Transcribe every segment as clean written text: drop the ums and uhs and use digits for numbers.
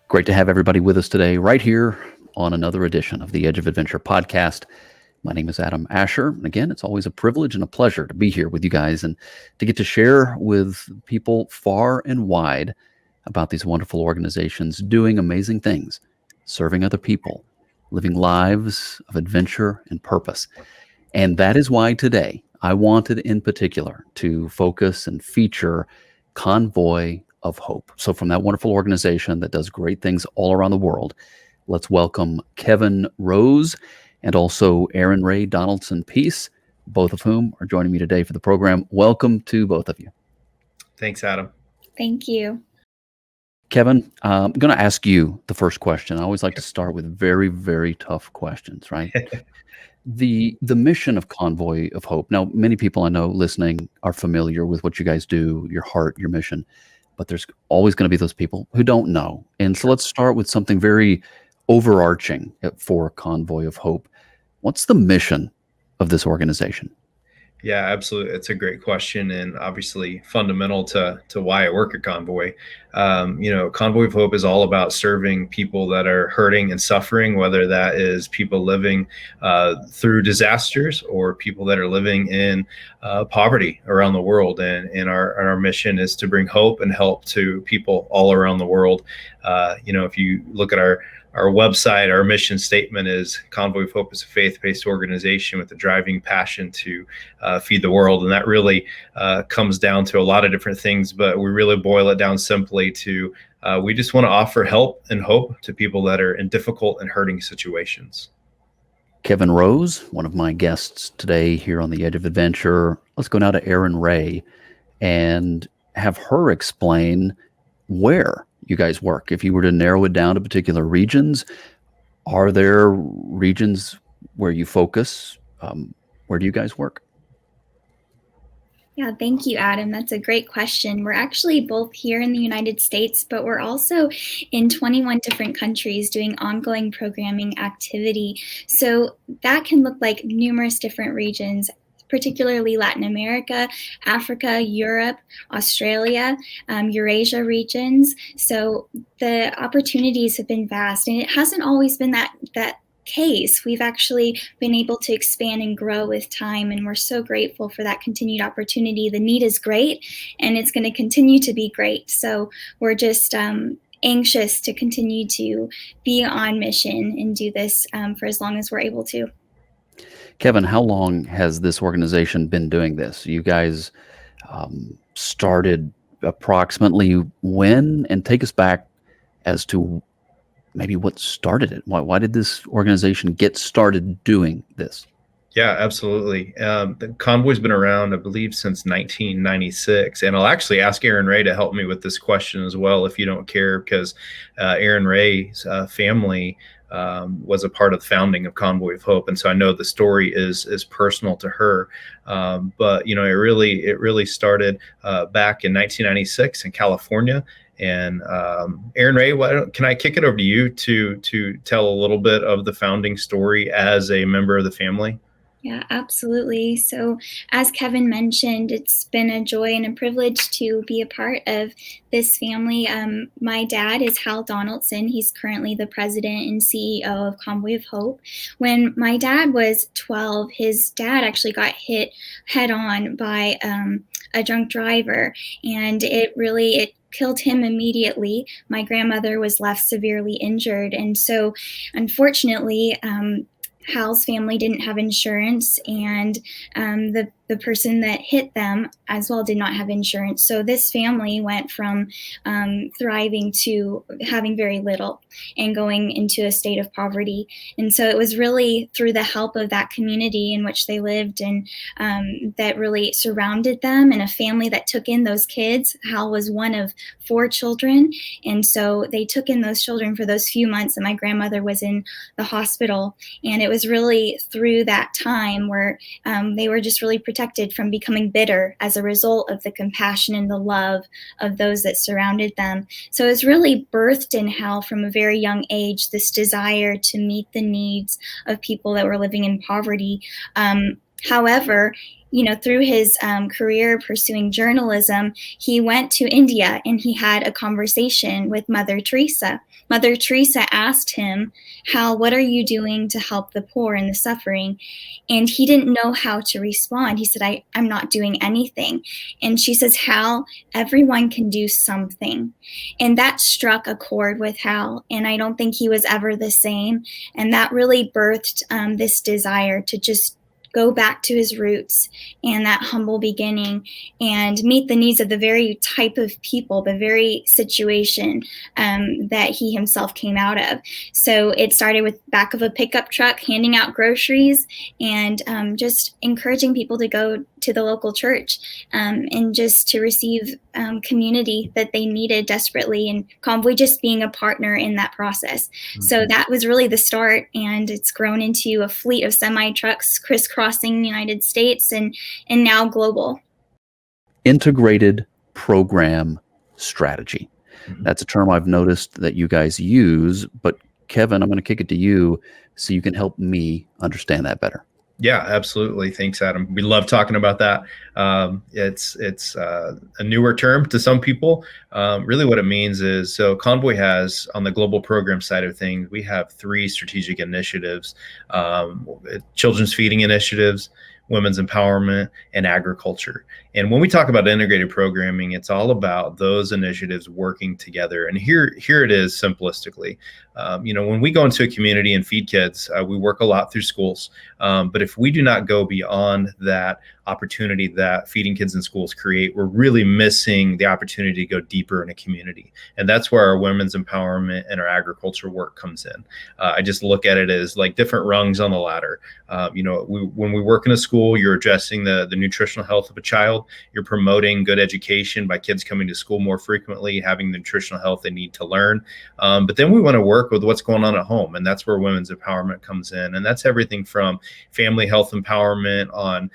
Great to have everybody with us today, right here on another edition of the Edge of Adventure podcast. My name is Adam Asher. And again, it's always a privilege and a pleasure to be here with you guys and to get to share with people far and wide about these wonderful organizations doing amazing things, serving other people, living lives of adventure and purpose. And that is why today I wanted in particular to focus and feature Convoy of Hope. So from that wonderful organization that does great things all around the world, let's welcome Kevin Rose and also Erin-Rae Donaldson Peace, both of whom are joining me today for the program. Welcome to both of you. Thanks, Adam. Thank you. Kevin, I'm going to ask you the first question. I always like to start with very, very tough questions, right? The mission of Convoy of Hope. Now, many people I know listening are familiar with what you guys do, your heart, your mission, but there's always going to be those people who don't know. And so let's start with something very overarching for Convoy of Hope. What's the mission of this organization? Yeah, absolutely. It's a great question, and obviously fundamental to why I work at Convoy. Convoy of Hope is all about serving people that are hurting and suffering, whether that is people living through disasters or people that are living in poverty around the world. And our mission is to bring hope and help to people all around the world. If you look at our website, our mission statement is Convoy of Hope is a faith-based organization with a driving passion to feed the world. And that really comes down to a lot of different things, but we really boil it down simply to we just want to offer help and hope to people that are in difficult and hurting situations. Kevin Rose, one of my guests today here on the Edge of Adventure. Let's go now to Erin-Rae and have her explain where you guys work. If you were to narrow it down to particular regions, are there regions where you focus? Where do you guys work? Yeah, thank you, Adam. That's a great question. We're actually both here in the United States, but we're also in 21 different countries doing ongoing programming activity. So that can look like numerous different regions, particularly Latin America, Africa, Europe, Australia, Eurasia regions. So the opportunities have been vast, and it hasn't always been that case. We've actually been able to expand and grow with time, and we're so grateful for that continued opportunity. The need is great, and it's going to continue to be great. So we're just anxious to continue to be on mission and do this for as long as we're able to. Kevin, how long has this organization been doing this? You guys started approximately when? And take us back as to maybe what started it. Why did this organization get started doing this? Yeah, absolutely. The Convoy's been around, I believe, since 1996. And I'll actually ask Erin-Rae to help me with this question as well, if you don't care, because Erin-Rae's family was a part of the founding of Convoy of Hope, and so I know the story is personal to her. But it really started back in 1996 in California. And Erin-Rae, can I kick it over to you to tell a little bit of the founding story as a member of the family? Yeah, absolutely. So as Kevin mentioned, it's been a joy and a privilege to be a part of this family. My dad is Hal Donaldson. He's currently the president and CEO of Convoy of Hope. When my dad was 12, his dad actually got hit head on by a drunk driver, and it killed him immediately. My grandmother was left severely injured. And so unfortunately, Hal's family didn't have insurance, and the person that hit them as well did not have insurance. So this family went from thriving to having very little and going into a state of poverty. And so it was really through the help of that community in which they lived and that really surrounded them, and a family that took in those kids. Hal was one of 4 children. And so they took in those children for those few months that my grandmother was in the hospital. And it was really through that time where they were just really protected from becoming bitter as a result of the compassion and the love of those that surrounded them. So it was really birthed in Hal from a very young age, this desire to meet the needs of people that were living in poverty. However, through his career pursuing journalism, he went to India and he had a conversation with Mother Teresa. Mother Teresa asked him, Hal, what are you doing to help the poor and the suffering? And he didn't know how to respond. He said, I'm not doing anything. And she says, Hal, everyone can do something. And that struck a chord with Hal. And I don't think he was ever the same. And that really birthed this desire to just go back to his roots and that humble beginning and meet the needs of the very type of people, the very situation that he himself came out of. So it started with back of a pickup truck, handing out groceries and just encouraging people to go to the local church and just to receive community that they needed desperately, and Convoy just being a partner in that process. Mm-hmm. So that was really the start, and it's grown into a fleet of semi-trucks crisscrossing the United States and now global. Integrated program strategy. Mm-hmm. That's a term I've noticed that you guys use, but Kevin, I'm going to kick it to you so you can help me understand that better. Yeah, absolutely. Thanks, Adam. We love talking about that. It's a newer term to some people. Really what it means is, so Convoy has, on the global program side of things, we have 3 strategic initiatives, children's feeding initiatives, women's empowerment, and agriculture. And when we talk about integrated programming, it's all about those initiatives working together. And here it is simplistically. When we go into a community and feed kids, we work a lot through schools. But if we do not go beyond that opportunity that feeding kids in schools create, we're really missing the opportunity to go deeper in a community. And that's where our women's empowerment and our agriculture work comes in. I just look at it as like different rungs on the ladder. When we work in a school, you're addressing the nutritional health of a child. You're promoting good education by kids coming to school more frequently, having the nutritional health they need to learn. But then we want to work with what's going on at home. And that's where women's empowerment comes in. And that's everything from family health empowerment on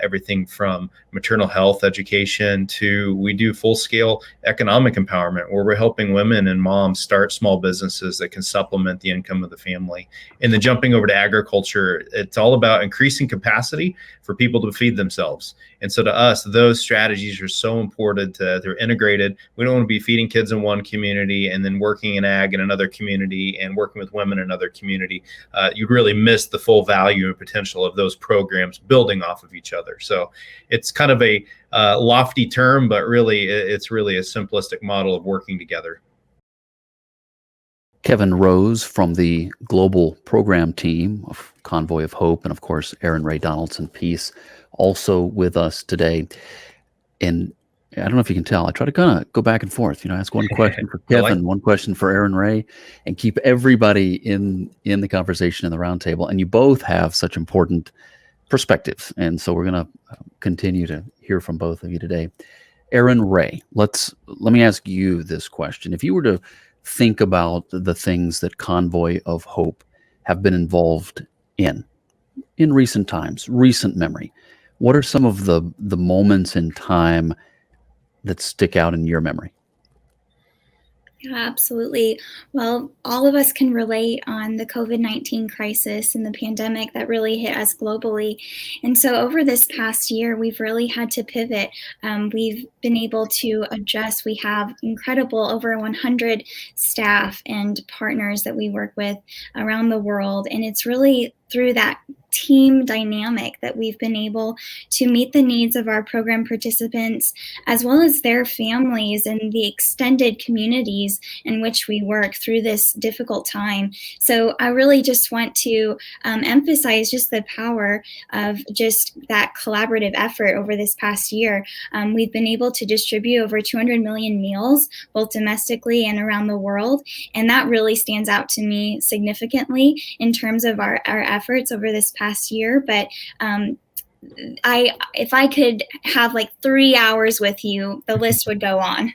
everything from maternal health education to we do full scale economic empowerment where we're helping women and moms start small businesses that can supplement the income of the family. And then jumping over to agriculture, it's all about increasing capacity for people to feed themselves. And so to us, those strategies are so important. They're integrated. We don't want to be feeding kids in one community and then working in ag in another community and working with women in another community. You'd really miss the full value and potential of those programs building off of each other. So it's kind of a lofty term, but really it's really a simplistic model of working together. Kevin Rose from the global program team of Convoy of Hope, and of course, Erin-Rae Donaldson Peace, also with us today. And I don't know if you can tell, I try to kind of go back and forth, ask one question for Kevin, one question for Erin-Rae, and keep everybody in the conversation in the roundtable. And you both have such important perspectives. And so we're going to continue to hear from both of you today. Erin-Rae, let me ask you this question. If you were to think about the things that Convoy of Hope have been involved in recent times, recent memory, what are some of the moments in time that stick out in your memory? Yeah, absolutely. Well, all of us can relate on the COVID-19 crisis and the pandemic that really hit us globally. And so over this past year, we've really had to pivot. We've been able to adjust. We have incredible over 100 staff and partners that we work with around the world. And it's really through that team dynamic that we've been able to meet the needs of our program participants as well as their families and the extended communities in which we work through this difficult time. So I really just want to emphasize just the power of just that collaborative effort over this past year. We've been able to distribute over 200 million meals, both domestically and around the world. And that really stands out to me significantly in terms of our efforts over this past year. But if I could have like 3 hours with you, the list would go on.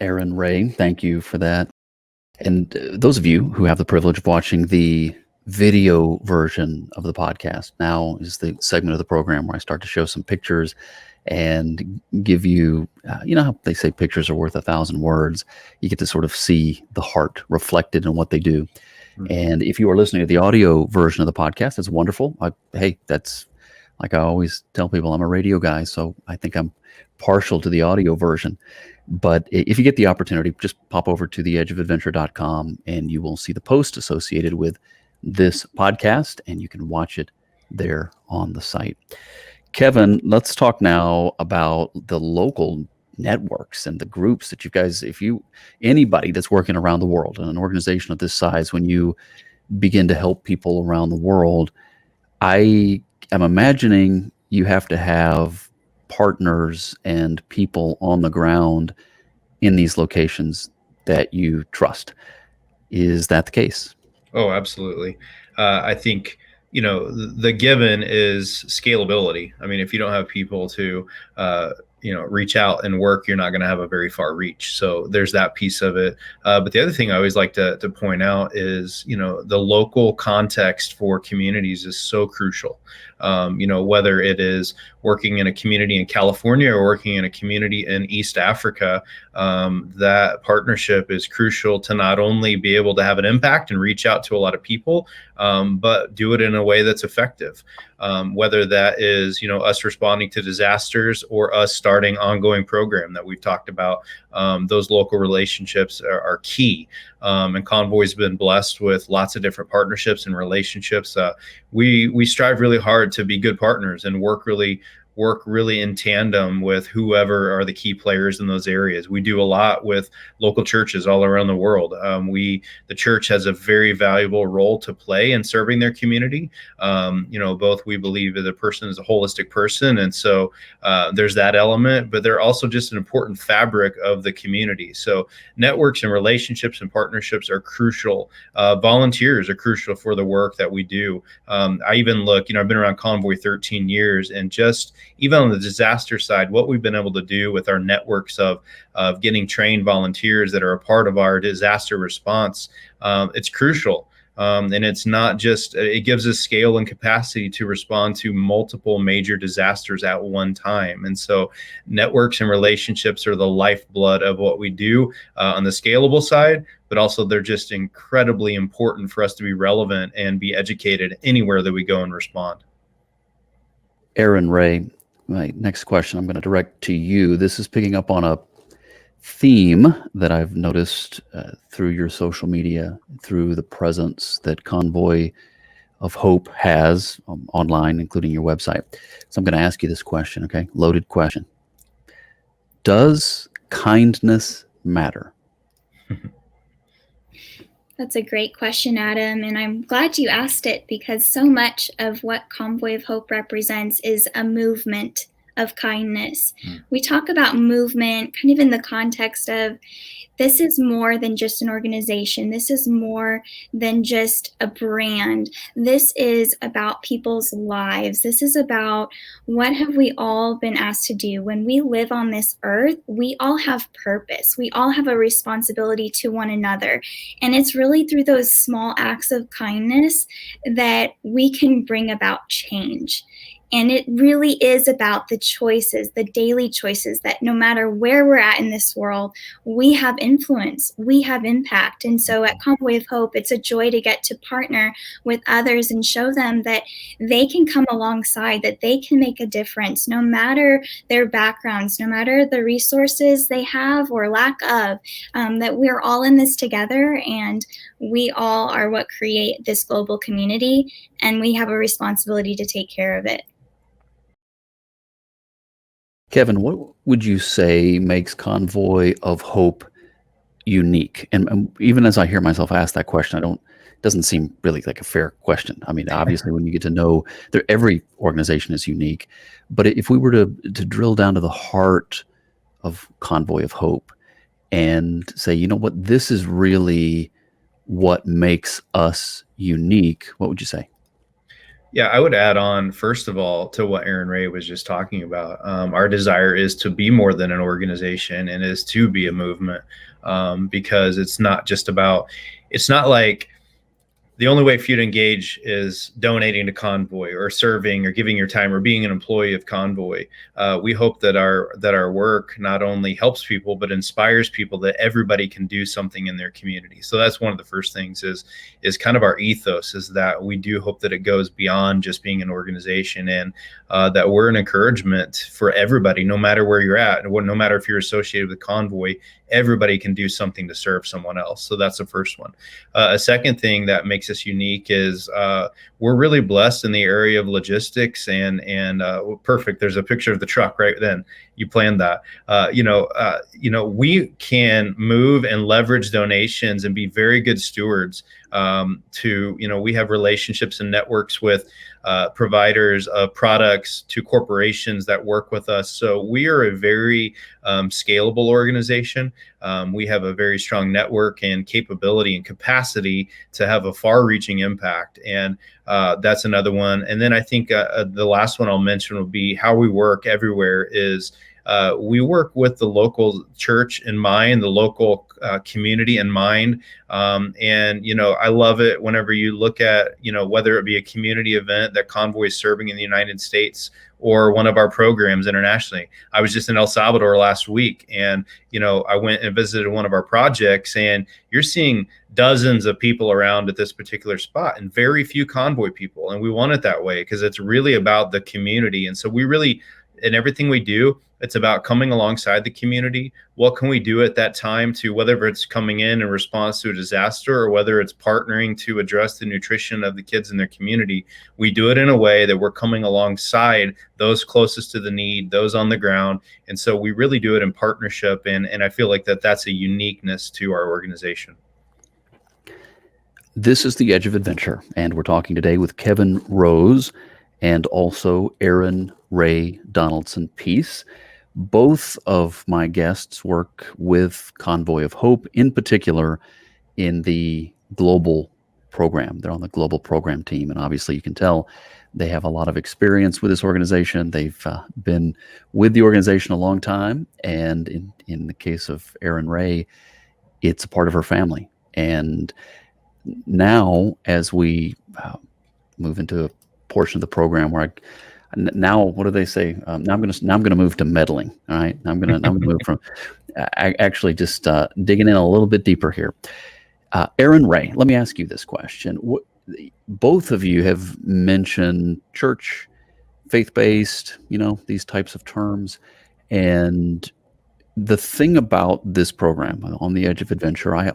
Erin-Rae, thank you for that. And those of you who have the privilege of watching the video version of the podcast, now is the segment of the program where I start to show some pictures and give you, how they say pictures are worth 1,000 words. You get to sort of see the heart reflected in what they do. Mm-hmm. And if you are listening to the audio version of the podcast, that's wonderful. Like I always tell people, I'm a radio guy, so I think I'm partial to the audio version. But if you get the opportunity, just pop over to theedgeofadventure.com and you will see the post associated with this podcast, and you can watch it there on the site. Kevin, let's talk now about the local networks and the groups that you guys, anybody that's working around the world in an organization of this size, when you begin to help people around the world, I am imagining you have to have partners and people on the ground in these locations that you trust. Is that the case? Oh, absolutely. I think, the given is scalability. I mean, if you don't have people to, reach out and work, you're not going to have a very far reach. So there's that piece of it. But the other thing I always like to point out is, the local context for communities is so crucial. Whether it is working in a community in California or working in a community in East Africa, that partnership is crucial to not only be able to have an impact and reach out to a lot of people, but do it in a way that's effective. Whether that is, us responding to disasters or us starting ongoing program that we've talked about, those local relationships are key. And Convoy's been blessed with lots of different partnerships and relationships. We strive really hard to be good partners and work really in tandem with whoever are the key players in those areas. We do a lot with local churches all around the world. The church has a very valuable role to play in serving their community. Both we believe that the person is a holistic person. And so there's that element, but they're also just an important fabric of the community. So networks and relationships and partnerships are crucial. Volunteers are crucial for the work that we do. I even look, I've been around Convoy 13 years, and just even on the disaster side, what we've been able to do with our networks of getting trained volunteers that are a part of our disaster response, it's crucial. And it's not just, it gives us scale and capacity to respond to multiple major disasters at one time. And so networks and relationships are the lifeblood of what we do on the scalable side, but also they're just incredibly important for us to be relevant and be educated anywhere that we go and respond. Erin-Rae, my next question I'm going to direct to you. This is picking up on a theme that I've noticed through your social media, through the presence that Convoy of Hope has online, including your website. So I'm going to ask you this question, okay? Loaded question. Does kindness matter? That's a great question, Adam, and I'm glad you asked it, because so much of what Convoy of Hope represents is a movement of kindness. We talk about movement kind of in the context of this is more than just an organization. This is more than just a brand. This is about people's lives. This is about what have we all been asked to do. When we live on this earth, we all have purpose. We all have a responsibility to one another. And it's really through those small acts of kindness that we can bring about change. And it really is about the choices, the daily choices, that no matter where we're at in this world, we have influence, we have impact. And so at Convoy of Hope, it's a joy to get to partner with others and show them that they can come alongside, that they can make a difference, no matter their backgrounds, no matter the resources they have or lack of, that we're all in this together, and we all are what create this global community, and we have a responsibility to take care of it. Kevin, what would you say makes Convoy of Hope unique? And even as I hear myself ask that question, it doesn't seem really like a fair question. I mean, obviously, when you get to know every organization is unique, but if we were to drill down to the heart of Convoy of Hope and say, you know what, this is really what makes us unique, what would you say? Yeah, I would add on, first of all, to what Erin-Rae was just talking about. Our desire is to be more than an organization, and is to be a movement, because it's not like the only way for you to engage is donating to Convoy or serving or giving your time or being an employee of Convoy. We hope that our work not only helps people, but inspires people, that everybody can do something in their community. So that's one of the first things is kind of our ethos, is that we do hope that it goes beyond just being an organization, and that we're an encouragement for everybody, no matter where you're at, no matter if you're associated with Convoy. Everybody can do something to serve someone else. So that's the first one. A second thing that makes us unique is we're really blessed in the area of logistics, and perfect. There's a picture of the truck right then. You planned that. We can move and leverage donations and be very good stewards. We have relationships and networks with providers of products to corporations that work with us. So we are a very scalable organization. We have a very strong network and capability and capacity to have a far-reaching impact. And that's another one. And then I think the last one I'll mention will be how we work everywhere is we work with the local church in mind, the local community in mind. I love it whenever you look at, whether it be a community event that Convoy is serving in the United States or one of our programs internationally. I was just in El Salvador last week, and, I went and visited one of our projects, and you're seeing dozens of people around at this particular spot and very few Convoy people. And we want it that way because it's really about the community. And so we really, in everything we do, it's about coming alongside the community. What can we do at that time to, whether it's coming in response to a disaster or whether it's partnering to address the nutrition of the kids in their community? We do it in a way that we're coming alongside those closest to the need, those on the ground. And so we really do it in partnership. And I feel like that's a uniqueness to our organization. This is The Edge of Adventure, and we're talking today with Kevin Rose and also Erin-Rae Donaldson Peace. Both of my guests work with Convoy of Hope, in particular in the global program. They're on the global program team, and obviously you can tell they have a lot of experience with this organization. They've been with the organization a long time, and in the case of Erin-Rae, it's a part of her family. And now, as we move into a portion of the program where now, what do they say? Now I'm going to move to meddling. All right, I'm going to move from actually just digging in a little bit deeper here. Erin-Rae, let me ask you this question. Both of you have mentioned church, faith-based, these types of terms, and the thing about this program, On the Edge of Adventure, I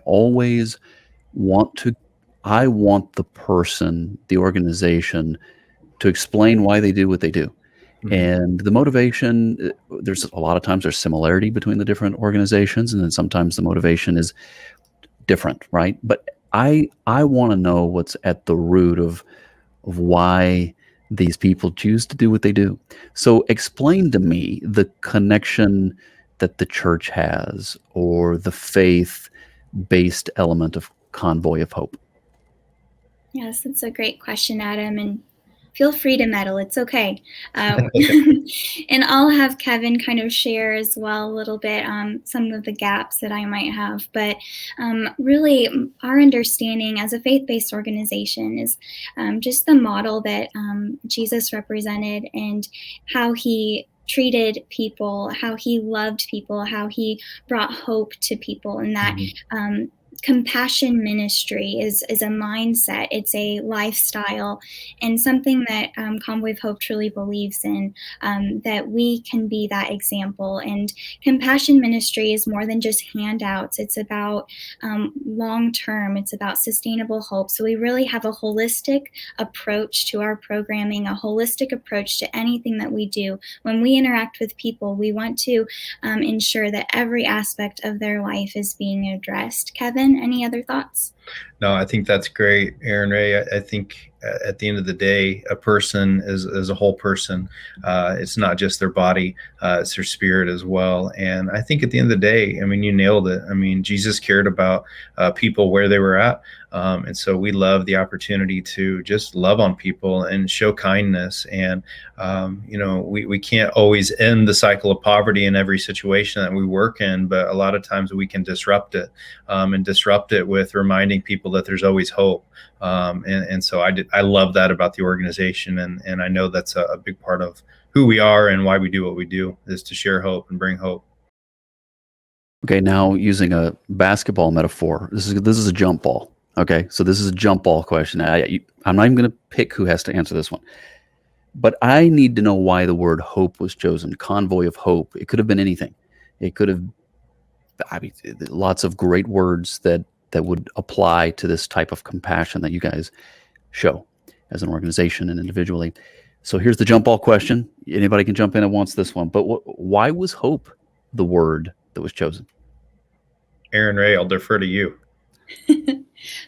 want the person, the organization, to explain why they do what they do. Mm-hmm. And the motivation, there's a lot of times there's similarity between the different organizations, and then sometimes the motivation is different, right? But I want to know what's at the root of why these people choose to do what they do. So explain to me the connection that the church has, or the faith-based element of Convoy of Hope. Yes, that's a great question, Adam, and feel free to meddle. It's okay. And I'll have Kevin kind of share as well a little bit some of the gaps that I might have. But really, our understanding as a faith-based organization is just the model that Jesus represented, and how he treated people, how he loved people, how he brought hope to people, and that compassion ministry is a mindset. It's a lifestyle, and something that Convoy of Hope truly believes in, that we can be that example. And compassion ministry is more than just handouts. It's about long term. It's about sustainable hope. So we really have a holistic approach to our programming, a holistic approach to anything that we do. When we interact with people, we want to ensure that every aspect of their life is being addressed. Kevin, any other thoughts? No, I think that's great, Erin-Rae. I think at the end of the day, a person is a whole person. It's not just their body, it's their spirit as well. And I think at the end of the day, I mean, you nailed it. I mean, Jesus cared about people where they were at. And so we love the opportunity to just love on people and show kindness. And, we can't always end the cycle of poverty in every situation that we work in, but a lot of times we can disrupt it, and disrupt it with reminding people that there's always hope. And so I love that about the organization. And I know that's a big part of who we are and why we do what we do, is to share hope and bring hope. Okay, now using a basketball metaphor, this is a jump ball. Okay, so this is a jump ball question. I'm not even going to pick who has to answer this one, but I need to know why the word hope was chosen. Convoy of Hope. It could have been anything. It could have, I mean, lots of great words that would apply to this type of compassion that you guys show as an organization and individually. So here's the jump ball question. Anybody can jump in and wants this one, but why was hope the word that was chosen? Erin-Rae, I'll defer to you.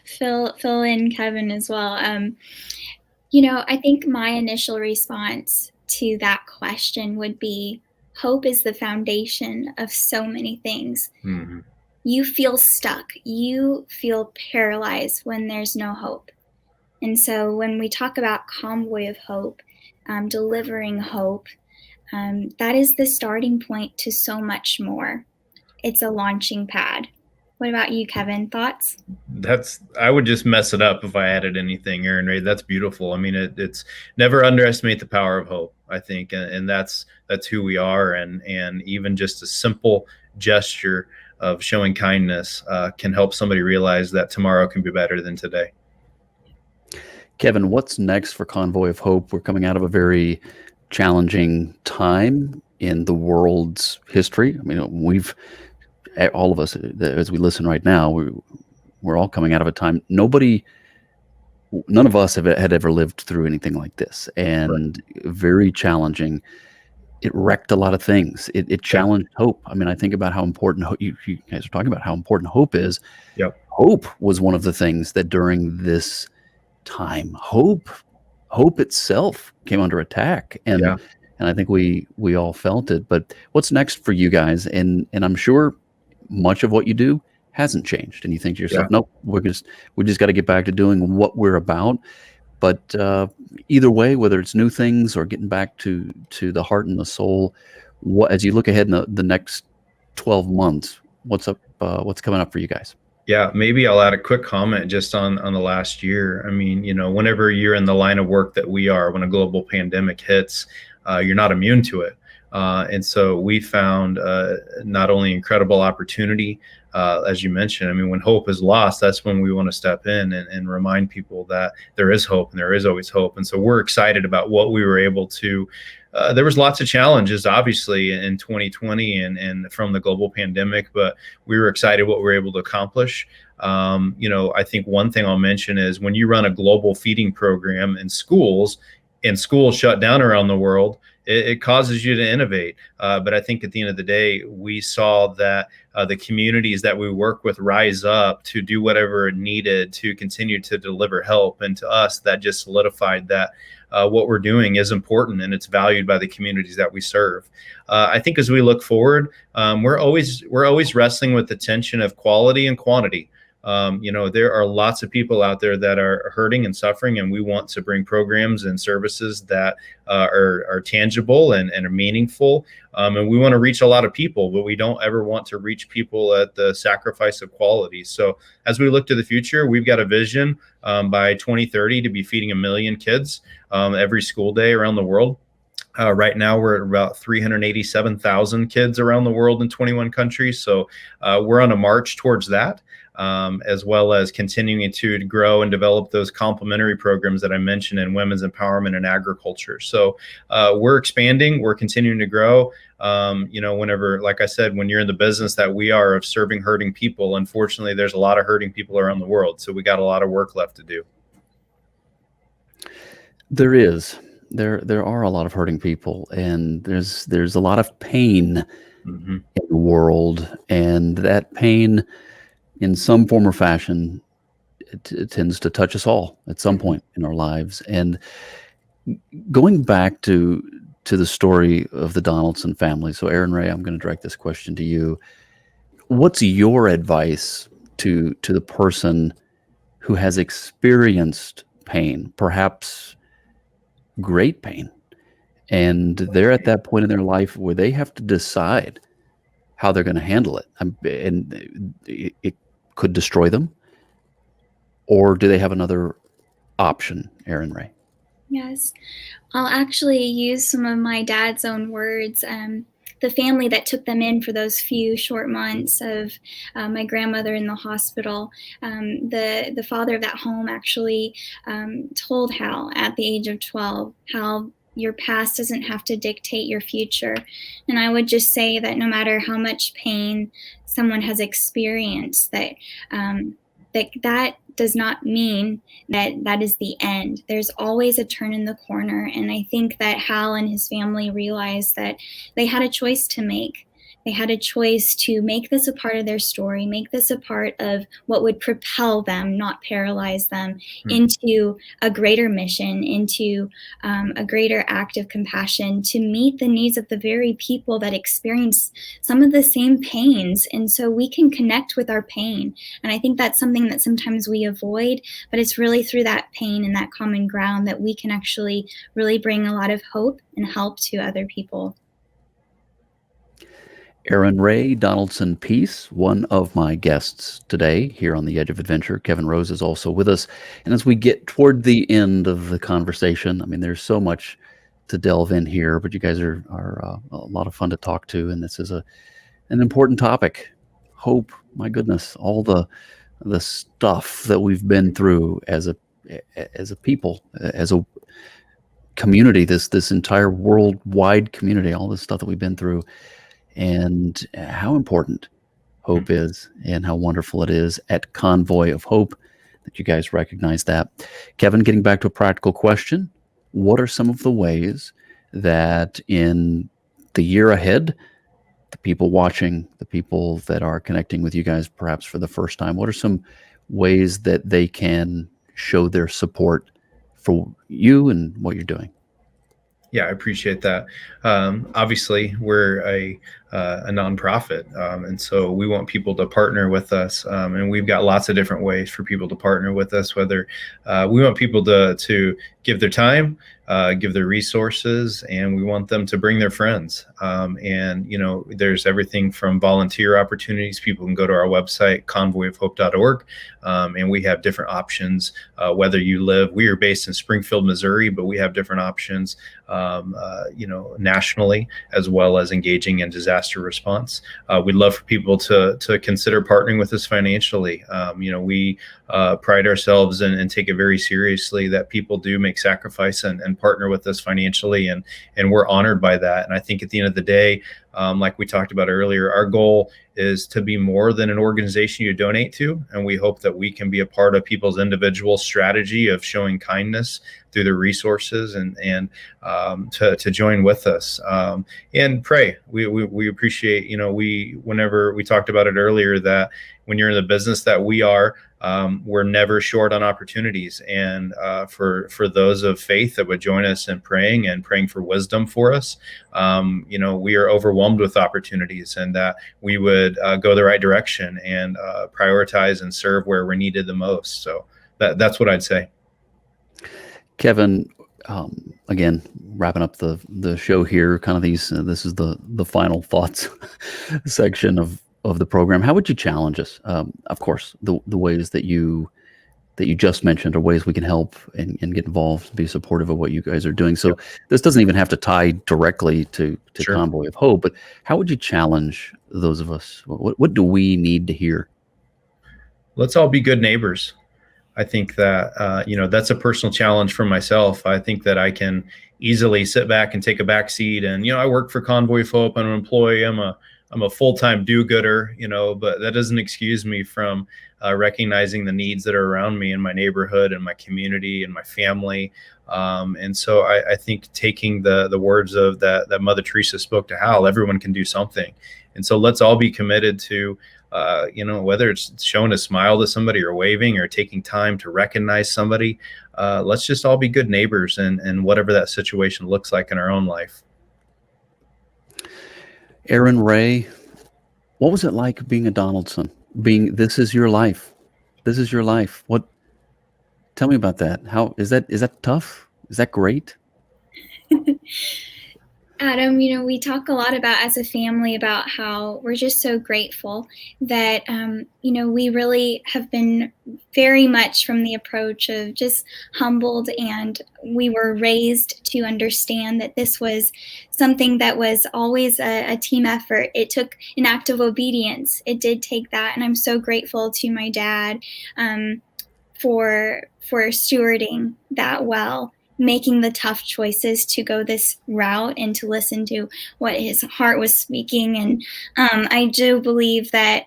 Fill in Kevin as well. I think my initial response to that question would be, hope is the foundation of so many things. Mm-hmm. You feel stuck. You feel paralyzed when there's no hope. And so when we talk about Convoy of Hope, delivering hope, that is the starting point to so much more. It's a launching pad. What about you, Kevin? Thoughts? I would just mess it up if I added anything, Erin-Rae. That's beautiful. I mean, it's never underestimate the power of hope, I think. And that's who we are. And even just a simple gesture of showing kindness can help somebody realize that tomorrow can be better than today. Kevin, what's next for Convoy of Hope? We're coming out of a very challenging time in the world's history. I mean, all of us, as we listen right now, we're all coming out of a time. None of us had ever lived through anything like this, and very challenging. It wrecked a lot of things. It challenged hope. I mean, I think about how important you guys are talking about how important hope is. Yep. Hope was one of the things that during this time, hope itself came under attack, and I think we all felt it. But what's next for you guys? And I'm sure much of what you do hasn't changed, and you think to yourself, nope, we just got to get back to doing what we're about. But either way, whether it's new things or getting back to the heart and the soul, as you look ahead in the next 12 months, what's coming up for you guys? Yeah, maybe I'll add a quick comment just on the last year. I mean, whenever you're in the line of work that we are, when a global pandemic hits, you're not immune to it. And so we found not only incredible opportunity, as you mentioned. I mean, when hope is lost, that's when we want to step in and remind people that there is hope and there is always hope. And so we're excited about what we were able to. There was lots of challenges, obviously, in 2020 and from the global pandemic, but we were excited what we were able to accomplish. I think one thing I'll mention is when you run a global feeding program in schools, and schools shut down around the world, it causes you to innovate. But I think at the end of the day, we saw that the communities that we work with rise up to do whatever it needed to continue to deliver help. And to us, that just solidified that what we're doing is important and it's valued by the communities that we serve. I think as we look forward, we're always wrestling with the tension of quality and quantity. There are lots of people out there that are hurting and suffering, and we want to bring programs and services that are tangible and are meaningful. And we want to reach a lot of people, but we don't ever want to reach people at the sacrifice of quality. So as we look to the future, we've got a vision by 2030 to be feeding 1 million kids every school day around the world. Right now, we're at about 387,000 kids around the world in 21 countries. So we're on a march towards that. As well as continuing to grow and develop those complementary programs that I mentioned in women's empowerment and agriculture. So we're expanding, we're continuing to grow. Whenever, like I said, when you're in the business that we are of serving hurting people, unfortunately, there's a lot of hurting people around the world. So we got a lot of work left to do. There are a lot of hurting people, and there's a lot of pain in the world, and that pain in some form or fashion it tends to touch us all at some point in our lives. And going back to the story of the Donaldson family. So Erin-Rae, I'm going to direct this question to you. What's your advice to the person who has experienced pain, perhaps great pain, and they're at that point in their life where they have to decide how they're going to handle it, and it could destroy them, or do they have another option, Erin-Rae? Yes, I'll actually use some of my dad's own words. The family that took them in for those few short months of my grandmother in the hospital, the father of that home actually told Hal at the age of 12 how your past doesn't have to dictate your future. And I would just say that no matter how much pain someone has experienced, that does not mean that is the end. There's always a turn in the corner. And I think that Hal and his family realized that they had a choice to make. They had a choice to make this a part of their story, make this a part of what would propel them, not paralyze them, into a greater mission, into a greater act of compassion to meet the needs of the very people that experience some of the same pains. And so we can connect with our pain. And I think that's something that sometimes we avoid, but it's really through that pain and that common ground that we can actually really bring a lot of hope and help to other people. Erin-Rae Donaldson Peace, one of my guests today here on the Edge of Adventure. Kevin Rose is also with us. And as we get toward the end of the conversation, I mean, there's so much to delve in here, but you guys are a lot of fun to talk to. And this is an important topic. Hope, my goodness, all the stuff that we've been through as a people, as a community, this entire worldwide community, all this stuff that we've been through, and how important hope is and how wonderful it is at Convoy of Hope that you guys recognize that. Kevin, getting back to a practical question, what are some of the ways that in the year ahead, the people watching, the people that are connecting with you guys perhaps for the first time, what are some ways that they can show their support for you and what you're doing? Yeah, I appreciate that. Obviously, we're a nonprofit, and so we want people to partner with us. And we've got lots of different ways for people to partner with us. Whether we want people to give their time, give their resources, and we want them to bring their friends. And there's everything from volunteer opportunities. People can go to our website, convoyofhope.org, and we have different options. Whether you live, we are based in Springfield, Missouri, but we have different options. Nationally, as well as engaging in disaster response. We'd love for people to consider partnering with us financially. We pride ourselves and take it very seriously that people do make sacrifice and partner with us financially, and we're honored by that. And I think at the end of the day, like we talked about earlier, our goal is to be more than an organization you donate to. And we hope that we can be a part of people's individual strategy of showing kindness through their resources and to join with us and pray. We appreciate, whenever we talked about it earlier, that when you're in the business that we are, we're never short on opportunities. And for those of faith that would join us in praying and praying for wisdom for us, we are overwhelmed with opportunities, and that we would go the right direction and prioritize and serve where we're needed the most. So that's what I'd say. Kevin, again, wrapping up the show here, kind of this is the final thoughts section of the program. How would you challenge us? Of course, the ways that you just mentioned are ways we can help and get involved, be supportive of what you guys are doing. So this doesn't even have to tie directly to Sure. Convoy of Hope, but how would you challenge those of us? What do we need to hear? Let's all be good neighbors. I think that, that's a personal challenge for myself. I think that I can easily sit back and take a back seat. And, I work for Convoy of Hope. I'm an employee. I'm a I'm a full-time do-gooder, but that doesn't excuse me from recognizing the needs that are around me in my neighborhood and my community and my family. And so I think taking the words of that Mother Teresa spoke to Hal, everyone can do something. And so let's all be committed to, whether it's showing a smile to somebody or waving or taking time to recognize somebody, let's just all be good neighbors and whatever that situation looks like in our own life. Erin-Rae, what was it like being a Donaldson? This is your life. This is your life. Tell me about that. How is that tough? Is that great? Adam, we talk a lot about as a family about how we're just so grateful that, we really have been very much from the approach of just humbled, and we were raised to understand that this was something that was always a team effort. It took an act of obedience. It did take that. And I'm so grateful to my dad for stewarding that well, making the tough choices to go this route and to listen to what his heart was speaking. And I do believe that,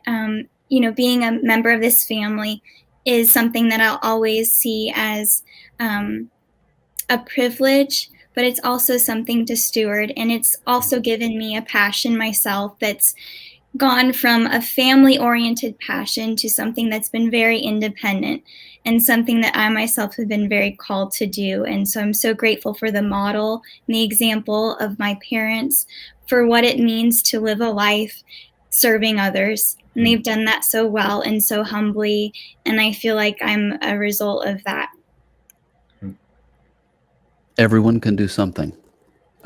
being a member of this family is something that I'll always see as a privilege, but it's also something to steward. And it's also given me a passion myself that's gone from a family-oriented passion to something that's been very independent and something that I myself have been very called to do. And so I'm so grateful for the model and the example of my parents for what it means to live a life serving others. And they've done that so well and so humbly. And I feel like I'm a result of that. Everyone can do something.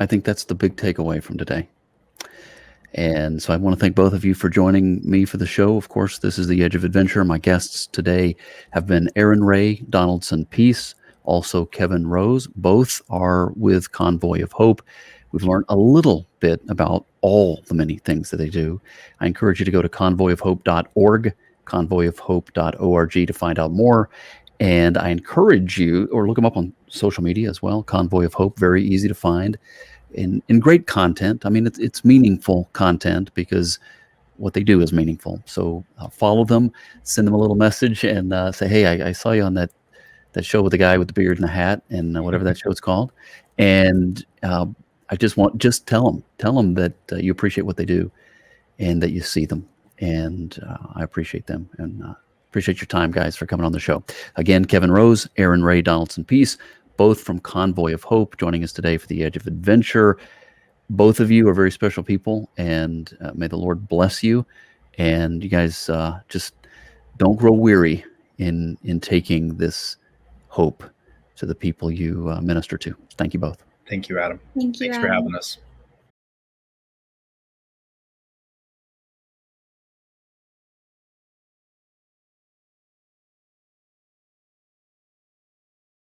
I think that's the big takeaway from today. And so I want to thank both of you for joining me for the show. Of course, this is The Edge of Adventure. My guests today have been Erin-Rae Donaldson Peace, also Kevin Rose. Both are with Convoy of Hope. We've learned a little bit about all the many things that they do. I encourage you to go to convoyofhope.org, convoyofhope.org to find out more. And I encourage you, or look them up on social media as well, Convoy of Hope, very easy to find. In great content. I mean, it's meaningful content because what they do is meaningful. So follow them, send them a little message, and say, hey, I saw you on that show with the guy with the beard and the hat and whatever that show's called. And I just tell them that you appreciate what they do and that you see them. And I appreciate them and appreciate your time, guys, for coming on the show. Again, Kevin Rose, Erin-Rae Donaldson Peace, both from Convoy of Hope, joining us today for The Edge of Adventure. Both of you are very special people, and may the Lord bless you. And you guys just don't grow weary in taking this hope to the people you minister to. Thank you both. Thank you, Adam. Thanks for having us.